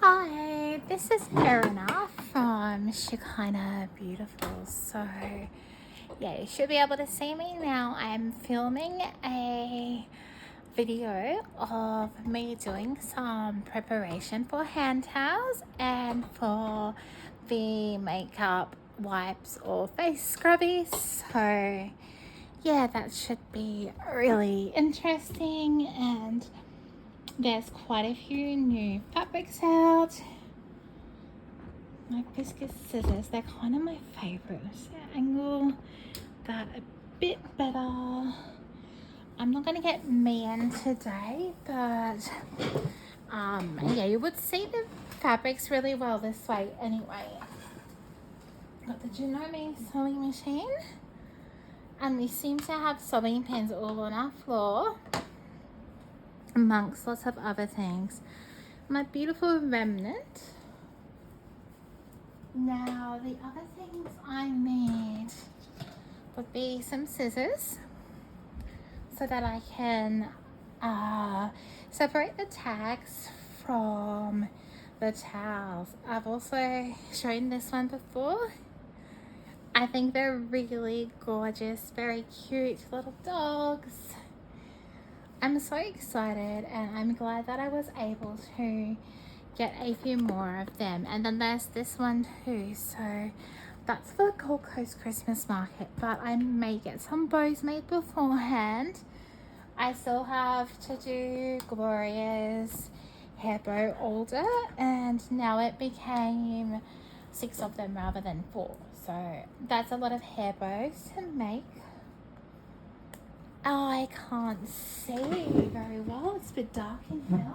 Hi, this is Erina from Shekinah Beautiful. So, yeah, you should be able to see me now. I'm filming a video of me doing some preparation for hand towels and for the makeup wipes or face scrubbies. So, yeah, that should be really interesting, and there's quite a few new fabrics out. My viscose scissors, they're kind of my favorite. Angle that a bit better. I'm not gonna get mean today, but yeah, you would see the fabrics really well this way anyway. Got the Janome sewing machine, and we seem to have sewing pins all on our floor, amongst lots of other things. My beautiful remnant. Now the other things I need would be some scissors so that I can separate the tags from the towels. I've also shown this one before. I think they're really gorgeous, very cute little dogs. I'm so excited, and I'm glad that I was able to get a few more of them. And then there's this one too, so that's for Gold Coast Christmas market, but I may get some bows made beforehand. I still have to do Gloria's hair bow older, and now it became 6 of them rather than 4, so that's a lot of hair bows to make. Oh, I can't see very well, it's a bit dark in here.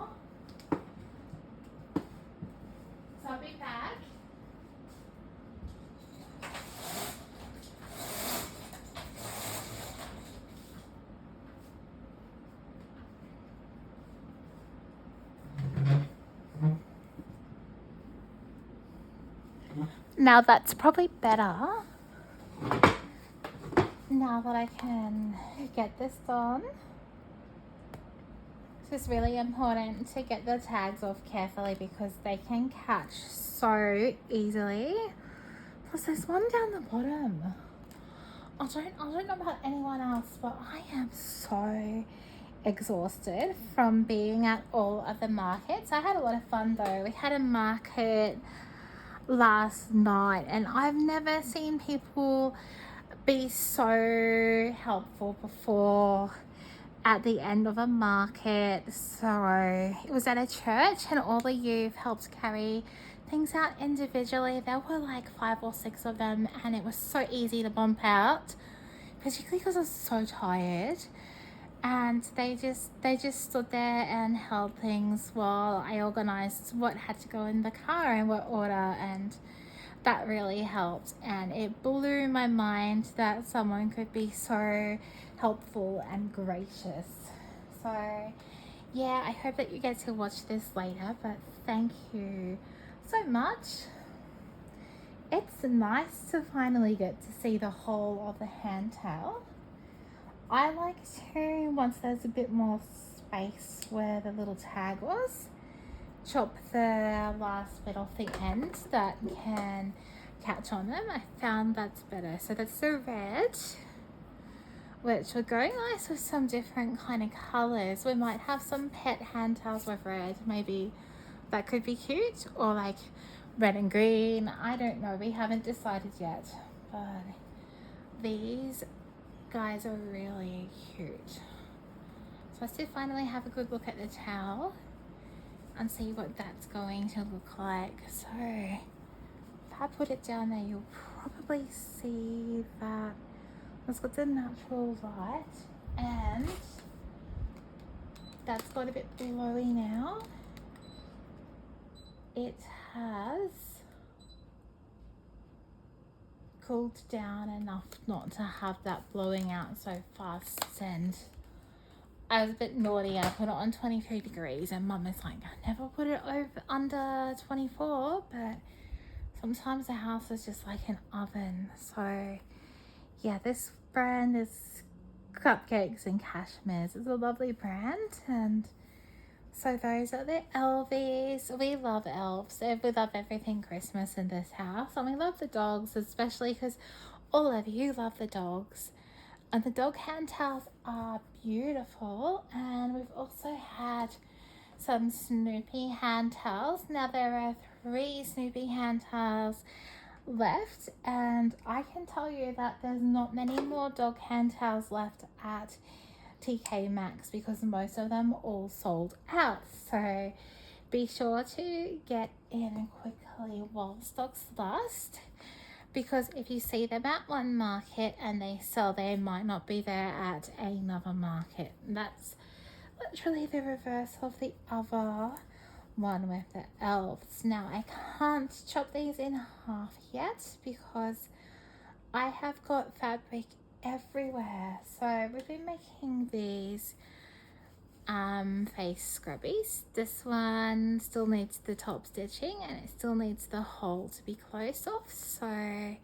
So I'll be back. Now that's probably better. Now that I can get this done. It's really important to get the tags off carefully because they can catch so easily. Plus there's one down the bottom. I don't know about anyone else, but I am so exhausted from being at all of the markets. I had a lot of fun though. We had a market last night, and I've never seen people be so helpful before at the end of a market. So it was at a church, and all the youth helped carry things out individually. There were like 5 or 6 of them, and it was so easy to bump out, particularly because I was so tired. And they just stood there and held things while I organized what had to go in the car and what order, and that really helped. And it blew my mind that someone could be so helpful and gracious. So yeah, I hope that you get to watch this later, but thank you so much. It's nice to finally get to see the whole of the hand towel. I like to, once there's a bit more space where the little tag was, chop the last bit off the end that can catch on them. I found that's better. So that's the red, which would go nice with some different kind of colors. We might have some pet hand towels with red. Maybe that could be cute, or like red and green. I don't know. We haven't decided yet, but these guys are really cute. So let's just finally have a good look at the towel and see what that's going to look like. So if I put it down there, you'll probably see that it's got the natural light, and that's got a bit blowy now. It has cooled down enough not to have that blowing out so fast, and I was a bit naughty. I put it on 23 degrees, and Mum is like, I never put it over under 24, but sometimes the house is just like an oven. So yeah, this brand is Cupcakes and Cashmere's. It's a lovely brand, and So those are the Elvies. We love elves. We love everything Christmas in this house. And we love the dogs, especially because all of you love the dogs. And the dog hand towels are beautiful. And we've also had some Snoopy hand towels. Now there are 3 Snoopy hand towels left. And I can tell you that there's not many more dog hand towels left at TK Maxx because most of them all sold out. So be sure to get in quickly while stocks last, because if you see them at one market and they sell, they might not be there at another market. That's literally the reverse of the other one with the elves. Now I can't chop these in half yet because I have got fabric everywhere. So we've been making these face scrubbies. This one still needs the top stitching and it still needs the hole to be closed off, so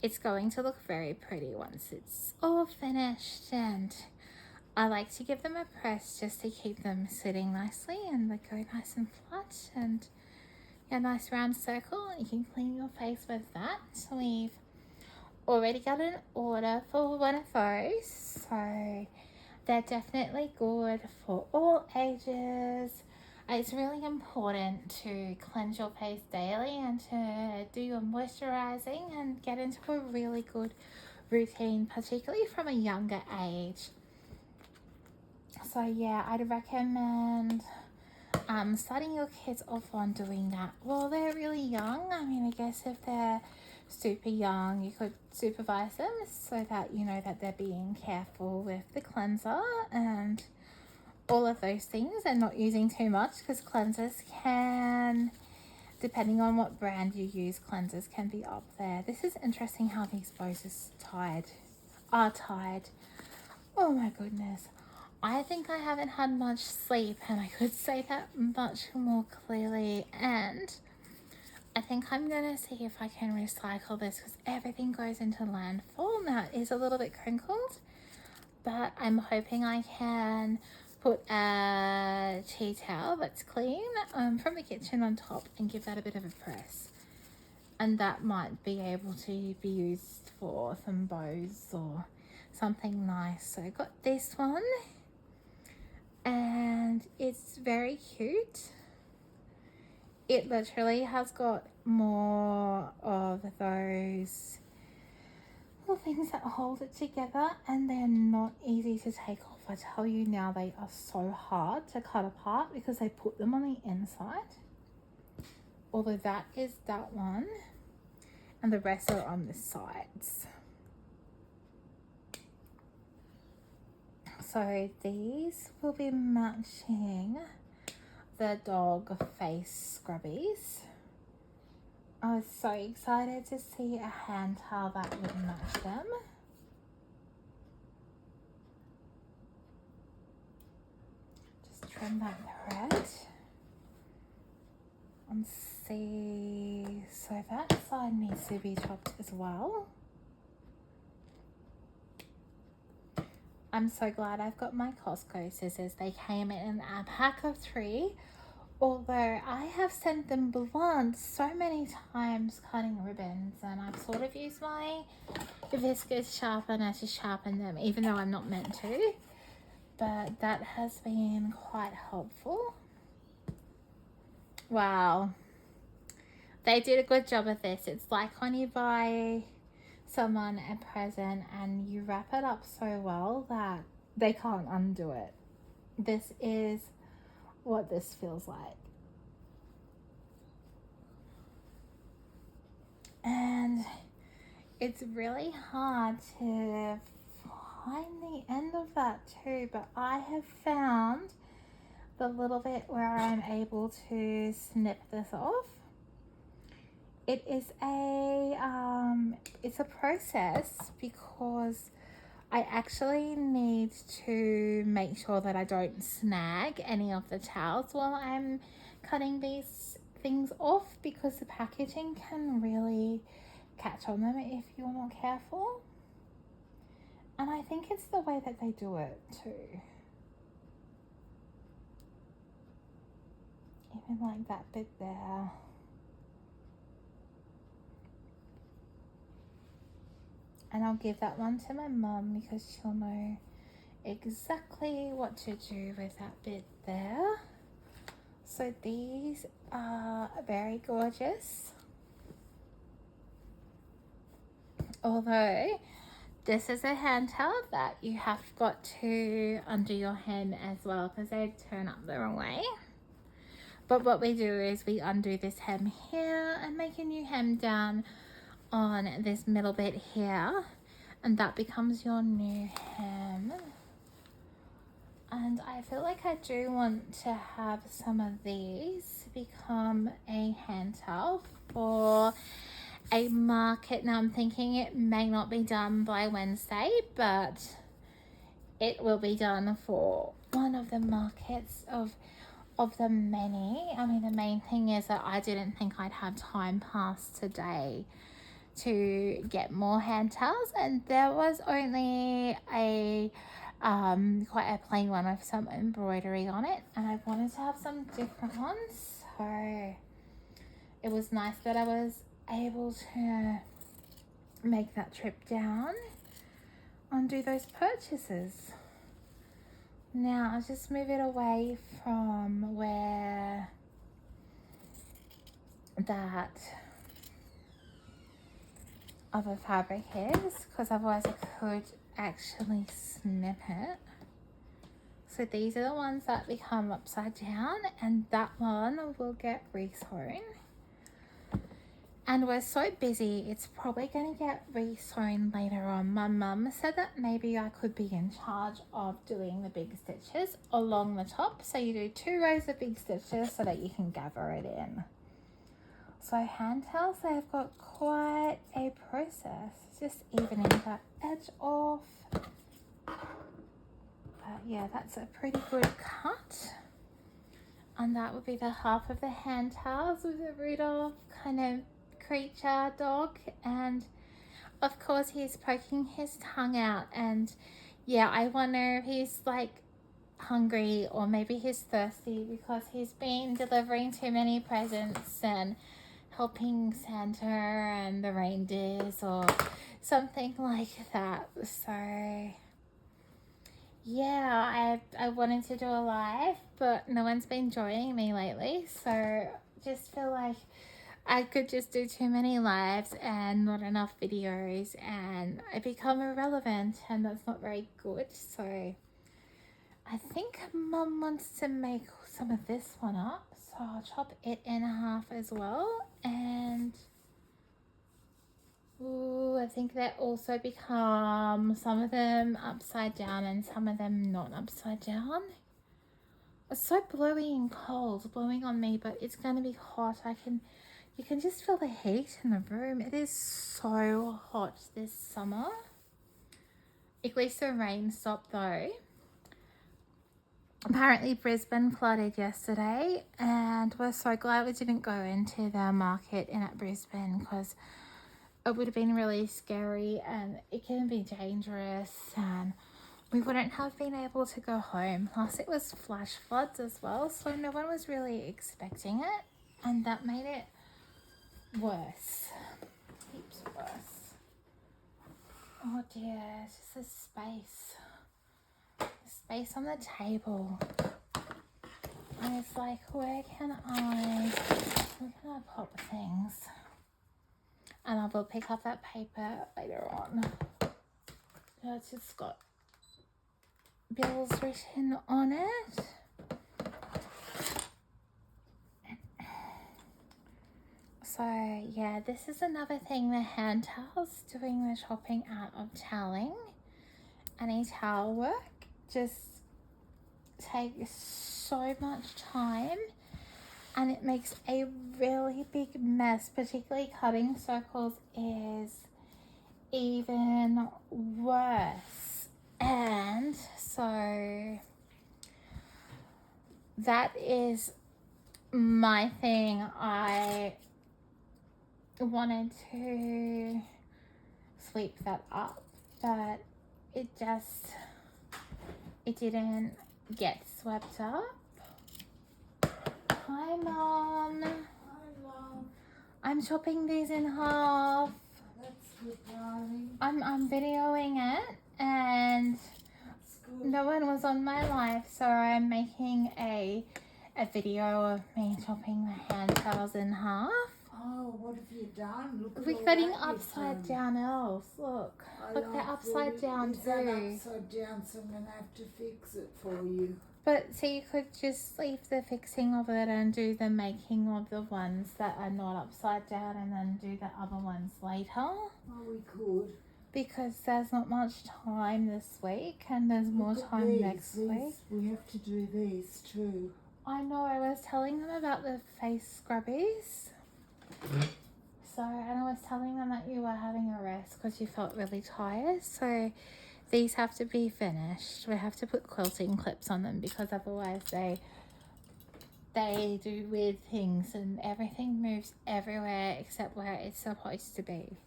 it's going to look very pretty once it's all finished. And I like to give them a press just to keep them sitting nicely and they go nice and flat and a nice round circle, and you can clean your face with that. So we've already got an order for one of those, so they're definitely good for all ages. It's really important to cleanse your face daily and to do your moisturizing and get into a really good routine, particularly from a younger age. So yeah, I'd recommend starting your kids off on doing that while they're really young. I mean, I guess if they're super young, you could supervise them so that you know that they're being careful with the cleanser and all of those things and not using too much, because cleansers can, depending on what brand you use, cleansers can be up there. This is interesting how these bows are tied. Oh my goodness. I think I haven't had much sleep, and I could say that much more clearly. And I think I'm going to see if I can recycle this because everything goes into landfill. Now it is a little bit crinkled, but I'm hoping I can put a tea towel that's clean from the kitchen on top and give that a bit of a press. And that might be able to be used for some bows or something nice. So I got this one and it's very cute. It literally has got more of those little things that hold it together, and they're not easy to take off. I tell you now, they are so hard to cut apart because they put them on the inside. Although that is that one, and the rest are on the sides. So these will be matching the dog face scrubbies. I was so excited to see a hand towel that would match them. Just trim that thread and see. So that side needs to be chopped as well. I'm so glad I've got my Costco scissors. They came in a pack of 3. Although I have sent them blunt so many times cutting ribbons, and I've sort of used my viscous sharpener to sharpen them, even though I'm not meant to. But that has been quite helpful. Wow. They did a good job of this. It's like when you buy someone a present and you wrap it up so well that they can't undo it. This is what this feels like. And it's really hard to find the end of that too, but I have found the little bit where I'm able to snip this off. It is it's a process because I actually need to make sure that I don't snag any of the towels while I'm cutting these things off, because the packaging can really catch on them if you're not careful. And I think it's the way that they do it too. Even like that bit there. And I'll give that one to my mum because she'll know exactly what to do with that bit there. So these are very gorgeous. Although this is a hand towel that you have got to undo your hem as well because they turn up the wrong way. But what we do is we undo this hem here and make a new hem down on this middle bit here, and that becomes your new hem. And I feel like I do want to have some of these become a hand towel for a market. Now I'm thinking it may not be done by Wednesday, but it will be done for one of the markets of the many. I mean, the main thing is that I didn't think I'd have time past today to get more hand towels, and there was only a quite a plain one with some embroidery on it, and I wanted to have some different ones, so it was nice that I was able to make that trip down and do those purchases. Now I'll just move it away from where that other fabric is, because otherwise I could actually snip it. So these are the ones that become upside down, and that one will get resewn. And we're so busy, it's probably going to get resewn later on. My mum said that maybe I could be in charge of doing the big stitches along the top. So you do 2 rows of big stitches so that you can gather it in. So hand towels, they've got quite a process. Just evening that edge off. But yeah, that's a pretty good cut. And that would be the half of the hand towels with a Rudolph kind of creature dog, and of course he's poking his tongue out, and yeah, I wonder if he's like hungry or maybe he's thirsty because he's been delivering too many presents and helping Santa and the reindeers or something like that. So yeah, I wanted to do a live, but no one's been joining me lately, so just feel like I could just do too many lives and not enough videos, and I become irrelevant, and that's not very good. So I think Mum wants to make some of this one up, so I'll chop it in half as well. And I think they also become, some of them upside down and some of them not upside down. It's so blowy and cold, blowing on me, but it's going to be hot. You can just feel the heat in the room. It is so hot this summer. At least the rain stopped though. Apparently Brisbane flooded yesterday, and we're so glad we didn't go into the market in at Brisbane because it would have been really scary and it can be dangerous, and we wouldn't have been able to go home. Plus it was flash floods as well, so no one was really expecting it, and that made it worse, heaps worse. Oh dear, it's just a space on the table, and it's like, where can I pop things? And I will pick up that paper later on. It's just got bills written on it. So yeah, this is another thing, the hand towels, doing the chopping out of toweling. Any towel work just takes so much time and it makes a really big mess. Particularly cutting circles is even worse. And so that is my thing. I wanted to sweep that up, but it didn't get swept up. Hi, Mom. Hi, love. I'm chopping these in half. That's good, darling. I'm videoing it, and That's good. no one was on my live, so I'm making a video of me chopping the hand towels in half. Oh, what have you done? Look at We're all cutting that you've upside done. down elves. Look, look, they're love upside it. down Is that too. upside down, so I'm going to have to fix it for you. But so you could just leave the fixing of it and do the making of the ones that are not upside down, and then do the other ones later. Oh, we could. Because there's not much time this week, and there's more Look at time these. next week. We have to do these too. I know, I was telling them about the face scrubbies. So, and I was telling them that you were having a rest because you felt really tired. So these have to be finished. We have to put quilting clips on them because otherwise they do weird things and everything moves everywhere except where it's supposed to be.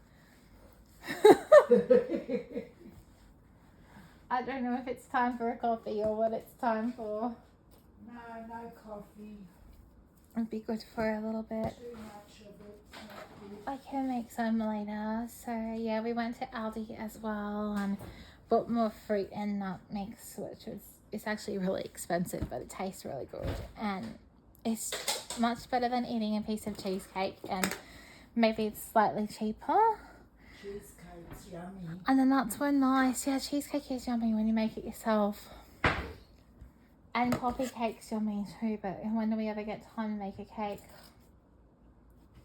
I don't know if it's time for a coffee or what it's time for. No coffee. It'd be good for a little bit. Too much of it's not good. I can make some later. So yeah, we went to Aldi as well and bought more fruit and nut mix, which it's actually really expensive, but it tastes really good. And it's much better than eating a piece of cheesecake, and maybe it's slightly cheaper. Cheesecake's yummy. And the nuts were nice. Yeah, cheesecake is yummy when you make it yourself. And coffee cake's yummy too, but when do we ever get time to make a cake?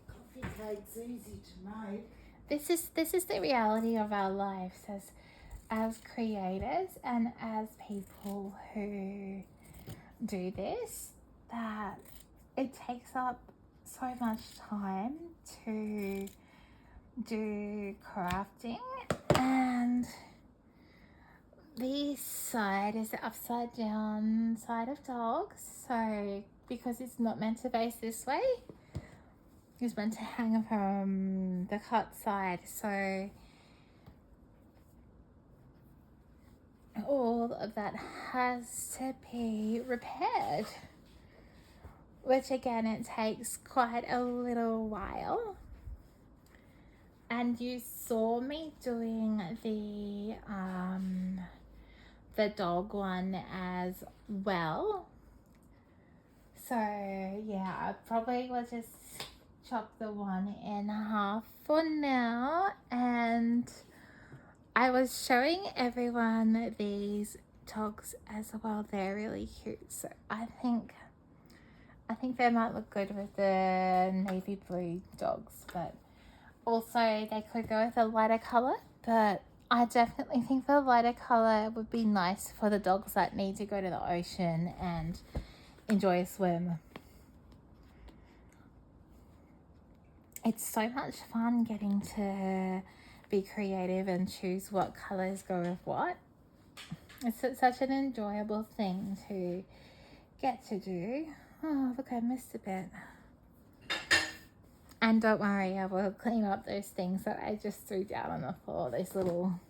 Coffee cake's easy to make. This is the reality of our lives as creators and as people who do this, that it takes up so much time to do crafting. And this side is the upside down side of dogs, so because it's not meant to face this way, it's meant to hang from the cut side, so all of that has to be repaired, which again, it takes quite a little while. And you saw me doing the dog one as well. So yeah, I probably will just chop the one in half for now. And I was showing everyone these dogs as well. They're really cute. So I think they might look good with the navy blue dogs, but also they could go with a lighter color, but I definitely think the lighter color would be nice for the dogs that need to go to the ocean and enjoy a swim. It's so much fun getting to be creative and choose what colors go with what. It's such an enjoyable thing to get to do. Oh, look, I missed a bit. And don't worry, I will clean up those things that I just threw down on the floor, those little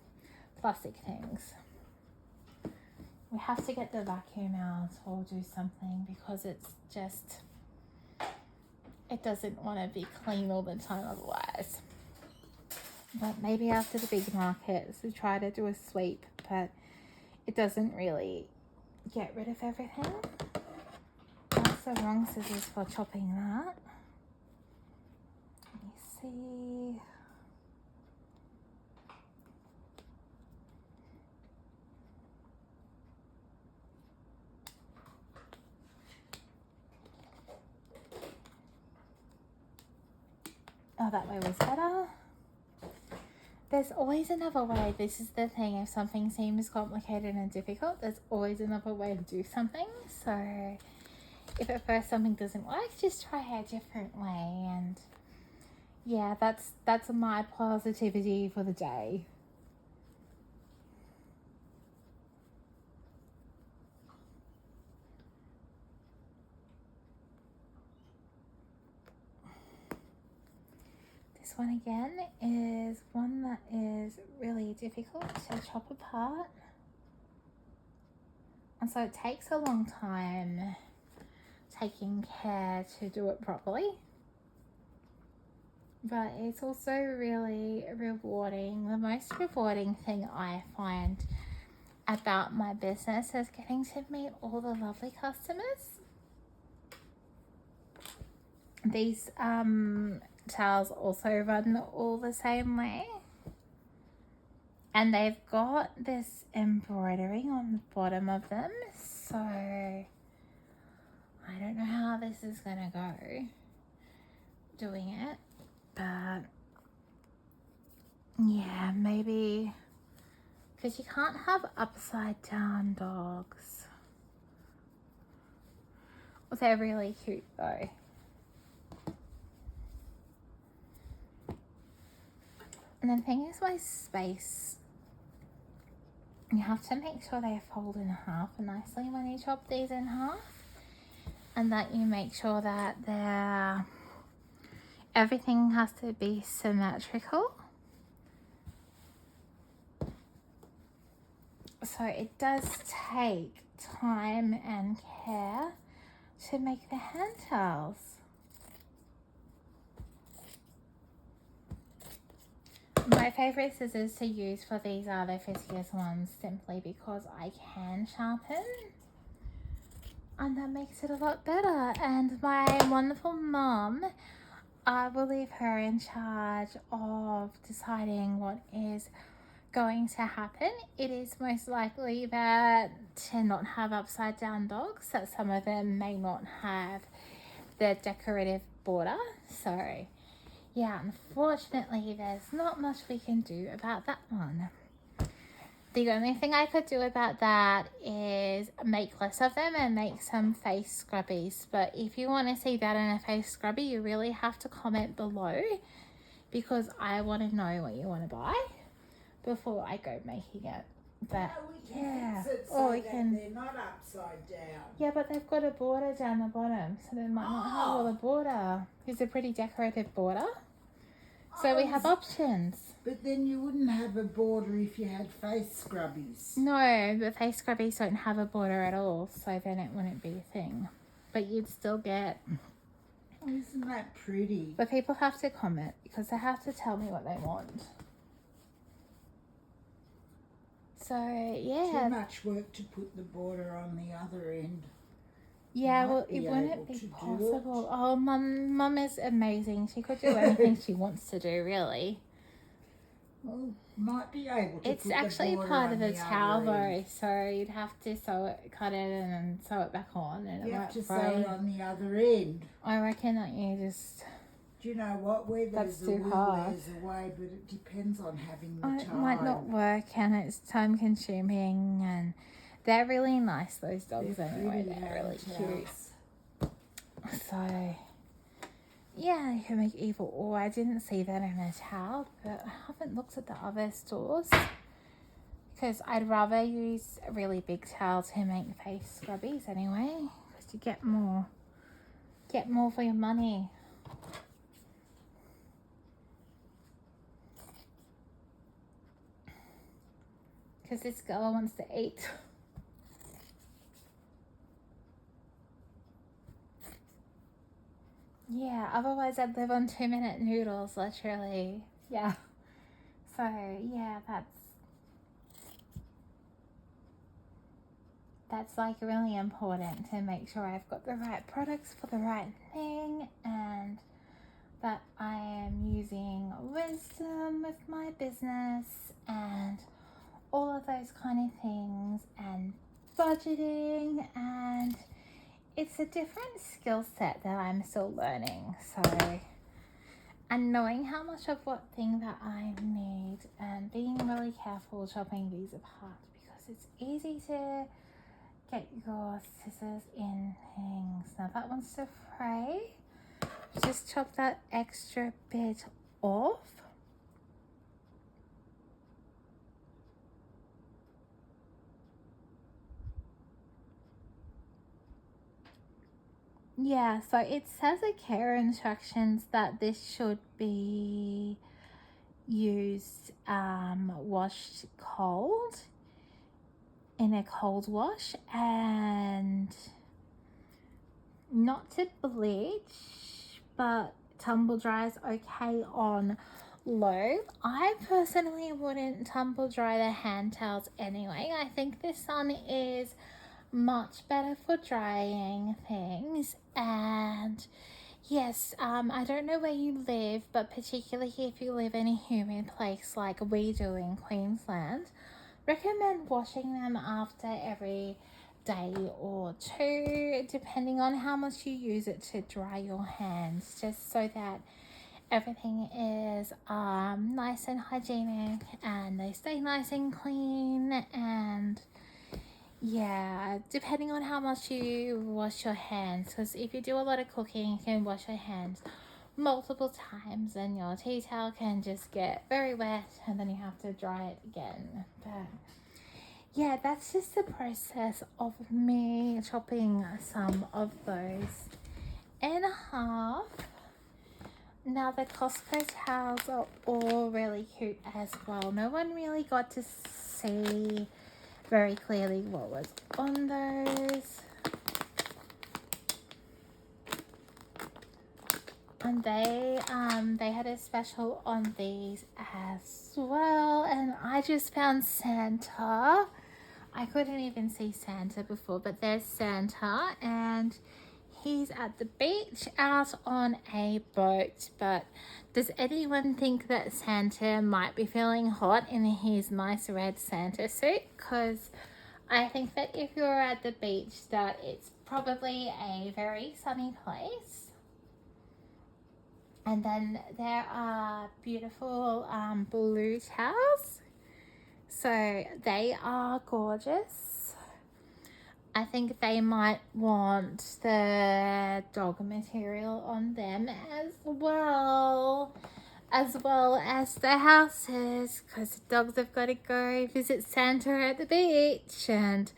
plastic things. We have to get the vacuum out or do something because it's just, it doesn't want to be clean all the time otherwise. But maybe after the big markets we try to do a sweep, but it doesn't really get rid of everything. That's the wrong scissors for chopping that. Let me see. Oh, that way was better. There's always another way. This is the thing. If something seems complicated and difficult, there's always another way to do something. So if at first something doesn't work, just try a different way. And yeah, that's my positivity for the day. This one again is one that is really difficult to chop apart. And so it takes a long time taking care to do it properly. But it's also really rewarding. The most rewarding thing I find about my business is getting to meet all the lovely customers. These towels also run all the same way. And they've got this embroidering on the bottom of them. So I don't know how this is going to go doing it. But yeah, maybe because you can't have upside down dogs. Well, they're really cute though. And the thing is, my space, you have to make sure they fold in half nicely when you chop these in half, and that you make sure that everything has to be symmetrical. So it does take time and care to make the hand towels. My favourite scissors to use for these are the Fiskars ones, simply because I can sharpen, and that makes it a lot better. And my wonderful mum, I will leave her in charge of deciding what is going to happen. It is most likely that to not have upside down dogs, that some of them may not have the decorative border. So yeah, unfortunately there's not much we can do about that one. The only thing I could do about that is make less of them and make some face scrubbies. But if you want to see that in a face scrubby, you really have to comment below, because I want to know what you want to buy before I go making it. But we can yeah, fix it or so we that can. they're not upside down. Yeah, but they've got a border down the bottom, so they might not have all the border. It's a pretty decorative border. So we have options. But then you wouldn't have a border if you had face scrubbies. No, the face scrubbies don't have a border at all, so then it wouldn't be a thing. But you'd still get. Oh, isn't that pretty? But people have to comment, because they have to tell me what they want. So yeah. Too much work to put the border on the other end. Yeah, Might well, be it able wouldn't be to do possible. it. Oh, mum is amazing. She could do anything she wants to do, really. Well, might be able to It's put actually the border part on of the other towel end. though, so you'd have to sew it, cut it, and then sew it back on, and You it have might to sew break. it on the other end. I reckon that you just. Do you know what? Where That's there's a too will, hard. there's a way, but it depends on having the It time. might not work, and it's time consuming, and they're really nice, those dogs. They're Anyway, pretty they're really hand cute. towels. So yeah, you can make either or. I didn't see that in a towel, but I haven't looked at the other stores, because I'd rather use a really big towel to make face scrubbies anyway, because you get more for your money. Because this girl wants to eat. Yeah, otherwise I'd live on 2-minute noodles, literally. Yeah. So, yeah, that's like really important, to make sure I've got the right products for the right thing, and that I am using wisdom with my business and all of those kind of things, and budgeting, and it's a different skill set that I'm still learning. So, and knowing how much of what thing that I need, and being really careful chopping these apart, because it's easy to get your scissors in things. Now that wants to fray. Just chop that extra bit off. Yeah, so it says in care instructions that this should be used washed cold, in a cold wash, and not to bleach, but tumble dry is okay on low. I personally wouldn't tumble dry the hand towels anyway. I think the sun is much better for drying things. And yes, I don't know where you live, but particularly if you live in a humid place like we do in Queensland, recommend washing them after every day or two, depending on how much you use it to dry your hands, just so that everything is nice and hygienic and they stay nice and clean. And yeah, depending on how much you wash your hands, because if you do a lot of cooking, you can wash your hands multiple times and your tea towel can just get very wet and then you have to dry it again. But yeah, that's just the process of me chopping some of those in half. Now the Costco towels are all really cute as well. No one really got to see very clearly what was on those. And they had a special on these as well. And I just found Santa. I couldn't even see Santa before, but there's Santa, and he's at the beach out on a boat. But does anyone think that Santa might be feeling hot in his nice red Santa suit? Because I think that if you're at the beach, that it's probably a very sunny place. And then there are beautiful blue towels. So they are gorgeous. I think they might want the dog material on them as well as the houses, because the dogs have got to go visit Santa at the beach and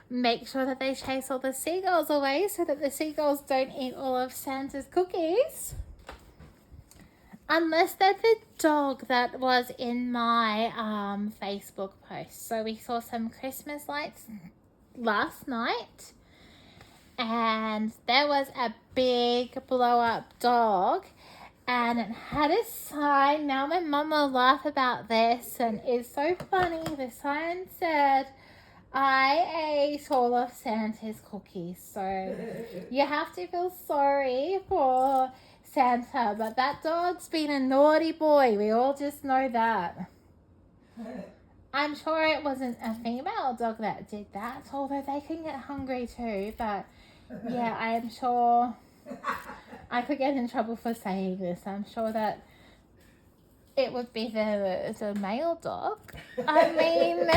make sure that they chase all the seagulls away so that the seagulls don't eat all of Santa's cookies. Unless they're the dog that was in my Facebook post. So we saw some Christmas lights last night, and there was a big blow up dog, and it had a sign. Now my mum will laugh about this, and it's so funny. The sign said, "I ate all of Santa's cookies." So you have to feel sorry for Santa, but that dog's been a naughty boy. We all just know that. I'm sure it wasn't a female dog that did that, although they can get hungry too. But yeah, I am sure I could get in trouble for saying this. I'm sure that it would be the male dog. I mean,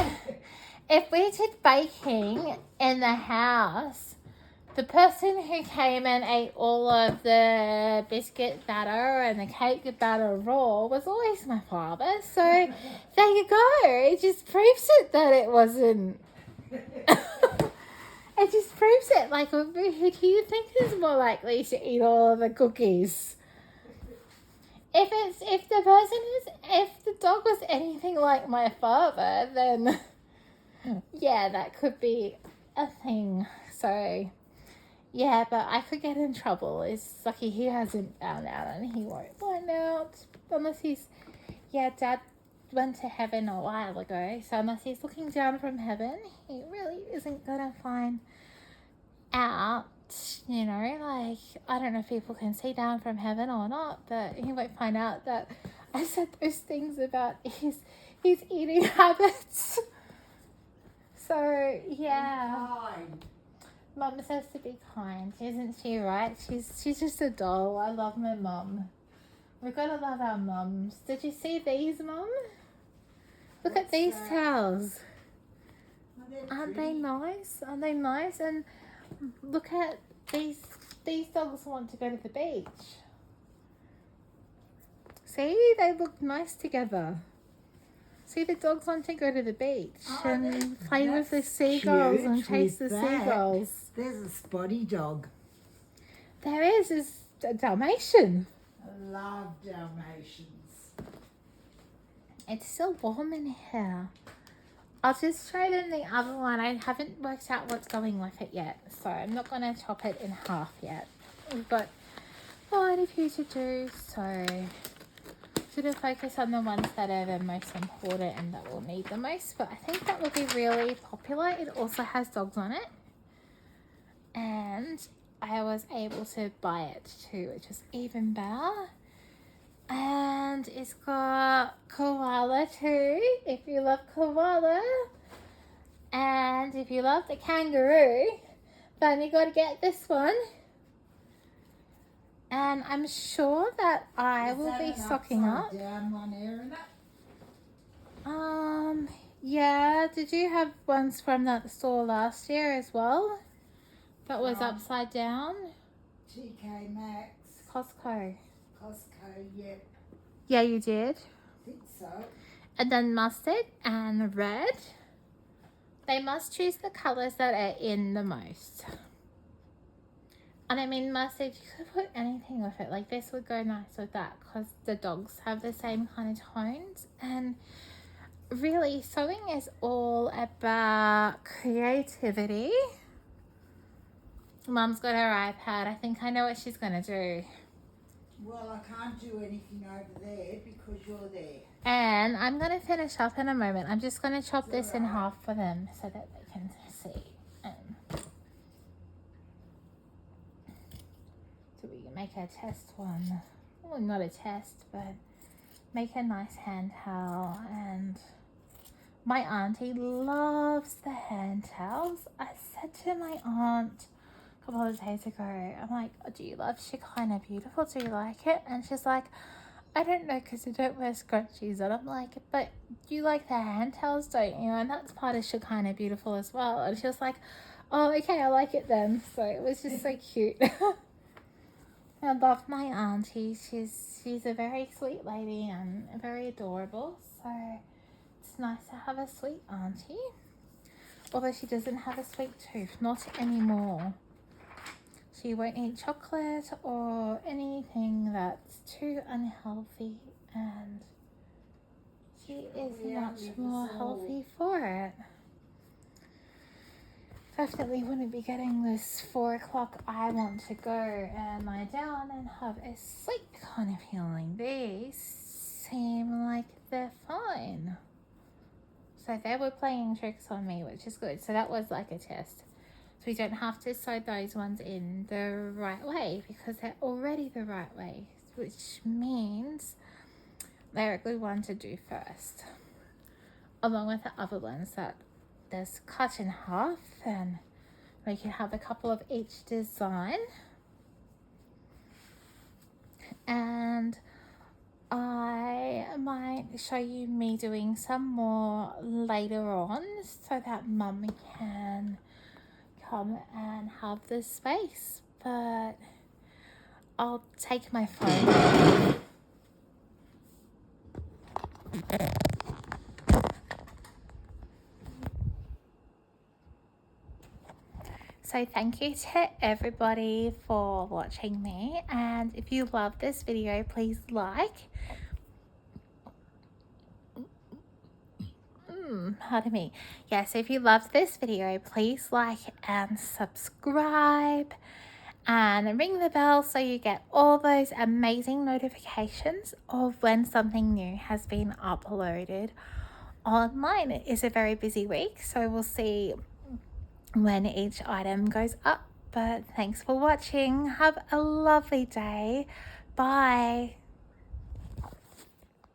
if we did baking in the house, the person who came and ate all of the biscuit batter and the cake batter raw was always my father. So there you go. It just proves it that it wasn't. It just proves it. Like, who do you think is more likely to eat all of the cookies? If the dog was anything like my father, then yeah, that could be a thing. So yeah, but I could get in trouble. It's lucky he hasn't found out, and he won't find out unless he's, Dad went to heaven a while ago, so unless he's looking down from heaven, he really isn't gonna find out, like, I don't know if people can see down from heaven or not, but he won't find out that I said those things about his eating habits. So yeah. Mum says to be kind, isn't she, right? She's just a doll. I love my mum. We've got to love our mums. Did you see these, Mum? Look at these towels. Aren't they nice? Aren't they nice? And look at these dogs want to go to the beach. See, they look nice together. See, the dogs want to go to the beach and play with the seagulls and chase the seagulls. There's a spotty dog. There is a Dalmatian. I love Dalmatians. It's still warm in here. I'll just show them the other one. I haven't worked out what's going with it yet, so I'm not going to chop it in half yet. We've got quite a few to do, so sort of focus on the ones that are the most important and that will need the most. But I think that will be really popular. It also has dogs on it, and I was able to buy it too, which is even better. And it's got koala too, if you love koala. And if you love the kangaroo, then you got to get this one. And I'm sure that I will be stocking up. Down one area. Yeah. Did you have ones from that store last year as well? That was upside down. TK Maxx. Costco. Costco, yep. Yeah, you did. I think so. And then mustard and red. They must choose the colours that are in the most. And I mean, mustard, you could put anything with it. Like this would go nice with that because the dogs have the same kind of tones. And really, sewing is all about creativity. Mum's got her iPad. I think I know what she's going to do. Well, I can't do anything over there because you're there. And I'm going to finish up in a moment. I'm just going to chop this in half for them so that they can see. So we can make a test one. Well, not a test, but make a nice hand towel. And my auntie loves the hand towels. I said to my aunt a couple of days ago, I'm like, oh, do you love Shekinah Beautiful? Do you like it? And she's like, I don't know because I don't wear scrunchies. And I'm like, but you like the hand towels, don't you? And that's part of Shekinah Beautiful as well. And she was like, oh, okay, I like it then. So it was just so cute. I love my auntie. She's a very sweet lady and very adorable. So it's nice to have a sweet auntie. Although she doesn't have a sweet tooth, not anymore. She won't eat chocolate or anything that's too unhealthy, and she is much more healthy for it. Definitely wouldn't be getting this 4 o'clock I want to go and lie down and have a sleep kind of feeling. These seem like they're fine. So they were playing tricks on me, which is good. So that was like a test. So we don't have to sew those ones in the right way because they're already the right way, which means they're a good one to do first. Along with the other ones that there's cut in half, and we can have a couple of each design. And I might show you me doing some more later on so that Mum can come and have the space, but I'll take my phone. So thank you to everybody for watching me, and if you love this video, please like. Pardon me. Yes, if you loved this video, please like and subscribe and ring the bell so you get all those amazing notifications of when something new has been uploaded online. It is a very busy week, so we'll see when each item goes up. But thanks for watching. Have a lovely day. Bye.